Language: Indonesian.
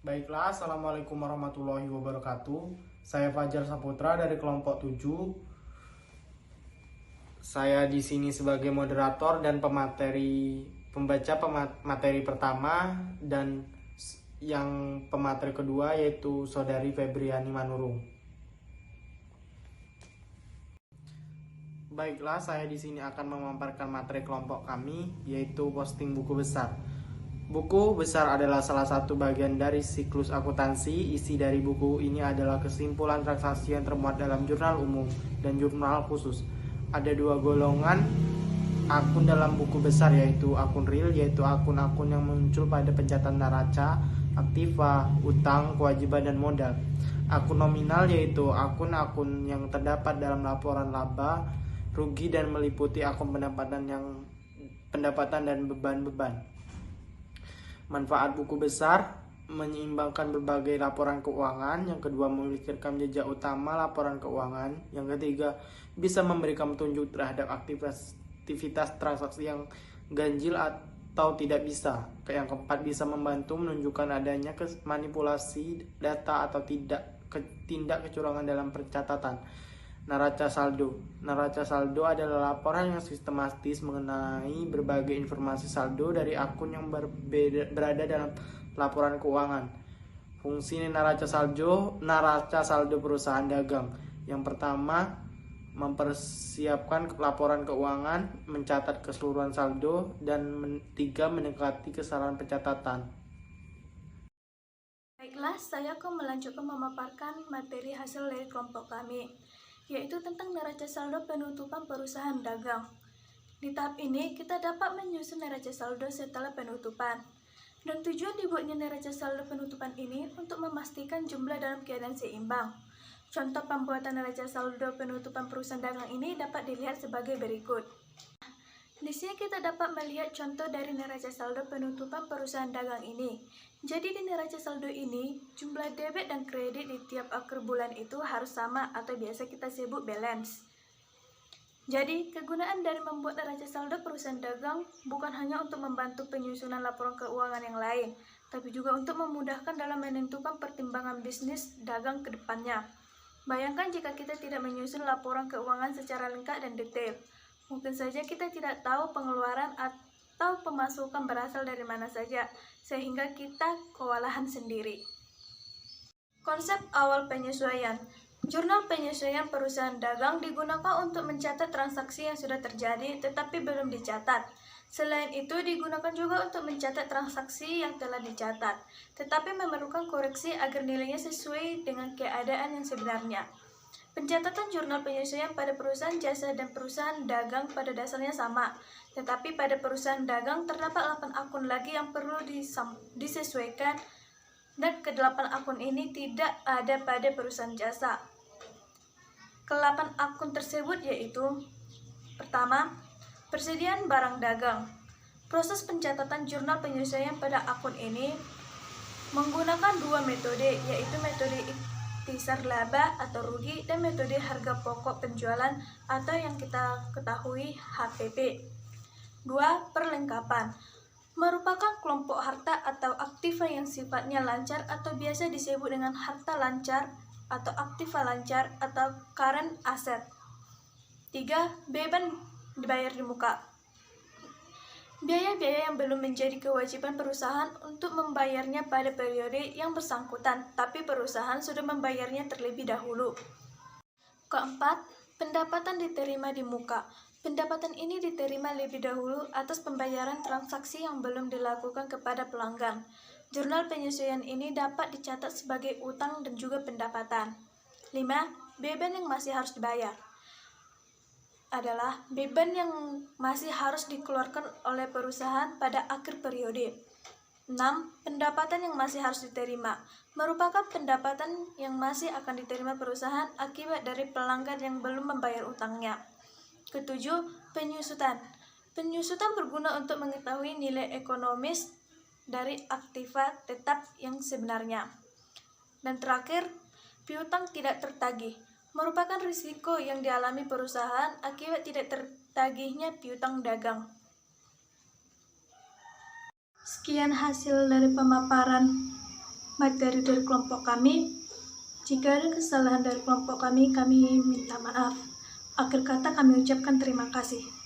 Baiklah, Assalamualaikum warahmatullahi wabarakatuh. Saya Fajar Saputra dari kelompok 7. Saya di sini sebagai moderator dan pembaca pemateri pertama dan yang pemateri kedua yaitu Saudari Febriani Manurung. Baiklah, saya di sini akan memaparkan materi kelompok kami yaitu posting buku besar. Buku besar adalah salah satu bagian dari siklus akuntansi. Isi dari buku ini adalah kesimpulan transaksi yang termuat dalam jurnal umum dan jurnal khusus. Ada dua golongan akun dalam buku besar, yaitu akun real, yaitu akun-akun yang muncul pada pencatatan neraca, aktiva, utang, kewajiban, dan modal. Akun nominal yaitu akun-akun yang terdapat dalam laporan laba, rugi, dan meliputi akun pendapatan dan beban-beban. Manfaat buku besar menyeimbangkan berbagai laporan keuangan. Yang kedua, memiliki rekam jejak utama laporan keuangan. Yang ketiga, bisa memberikan petunjuk terhadap aktivitas transaksi yang ganjil atau tidak bisa. Yang keempat, bisa membantu menunjukkan adanya manipulasi data atau tindak kecurangan dalam pencatatan. Neraca saldo. Neraca saldo adalah laporan yang sistematis mengenai berbagai informasi saldo dari akun yang berada dalam laporan keuangan. Fungsi neraca saldo perusahaan dagang. Yang pertama, mempersiapkan laporan keuangan, mencatat keseluruhan saldo, dan tiga, mendekati kesalahan pencatatan. Baiklah, saya akan melanjutkan memaparkan materi hasil dari kelompok kami, yaitu tentang neraca saldo penutupan perusahaan dagang. Di tahap ini, kita dapat menyusun neraca saldo setelah penutupan. Dan tujuan dibuatnya neraca saldo penutupan ini untuk memastikan jumlah dalam keadaan seimbang. Contoh pembuatan neraca saldo penutupan perusahaan dagang ini dapat dilihat sebagai berikut. Di sini kita dapat melihat contoh dari neraca saldo penutupan perusahaan dagang ini. Jadi di neraca saldo ini, jumlah debit dan kredit di tiap akhir bulan itu harus sama atau biasa kita sebut balance. Jadi, kegunaan dari membuat neraca saldo perusahaan dagang bukan hanya untuk membantu penyusunan laporan keuangan yang lain, tapi juga untuk memudahkan dalam menentukan pertimbangan bisnis dagang ke depannya. Bayangkan jika kita tidak menyusun laporan keuangan secara lengkap dan detail. Mungkin saja kita tidak tahu pengeluaran atau pemasukan berasal dari mana saja, sehingga kita kewalahan sendiri. Konsep awal penyesuaian. Jurnal penyesuaian perusahaan dagang digunakan untuk mencatat transaksi yang sudah terjadi tetapi belum dicatat. Selain itu digunakan juga untuk mencatat transaksi yang telah dicatat, tetapi memerlukan koreksi agar nilainya sesuai dengan keadaan yang sebenarnya. Pencatatan jurnal penyesuaian pada perusahaan jasa dan perusahaan dagang pada dasarnya sama, tetapi pada perusahaan dagang terdapat 8 akun lagi yang perlu disesuaikan, dan ke-8 akun ini tidak ada pada perusahaan jasa. Ke-8 akun tersebut yaitu: pertama, persediaan barang dagang. Proses pencatatan jurnal penyesuaian pada akun ini menggunakan dua metode, yaitu metode ikhtisar laba atau rugi dan metode harga pokok penjualan atau yang kita ketahui HPP. 2. Perlengkapan merupakan kelompok harta atau aktiva yang sifatnya lancar atau biasa disebut dengan harta lancar atau aktiva lancar atau current asset. 3. Beban dibayar di muka. Biaya-biaya yang belum menjadi kewajiban perusahaan untuk membayarnya pada periode yang bersangkutan, tapi perusahaan sudah membayarnya terlebih dahulu. Keempat, pendapatan diterima di muka. Pendapatan ini diterima lebih dahulu atas pembayaran transaksi yang belum dilakukan kepada pelanggan. Jurnal penyesuaian ini dapat dicatat sebagai utang dan juga pendapatan. 5. Beban yang masih harus dibayar adalah beban yang masih harus dikeluarkan oleh perusahaan pada akhir periode. 6. Pendapatan yang masih harus diterima merupakan pendapatan yang masih akan diterima perusahaan akibat dari pelanggan yang belum membayar utangnya. Ketujuh, penyusutan. Penyusutan berguna untuk mengetahui nilai ekonomis dari aktiva tetap yang sebenarnya. Dan terakhir, piutang tidak tertagih merupakan risiko yang dialami perusahaan akibat tidak tertagihnya piutang dagang. Sekian hasil dari pemaparan materi dari kelompok kami. Jika ada kesalahan dari kelompok kami minta maaf. Akhir kata kami ucapkan terima kasih.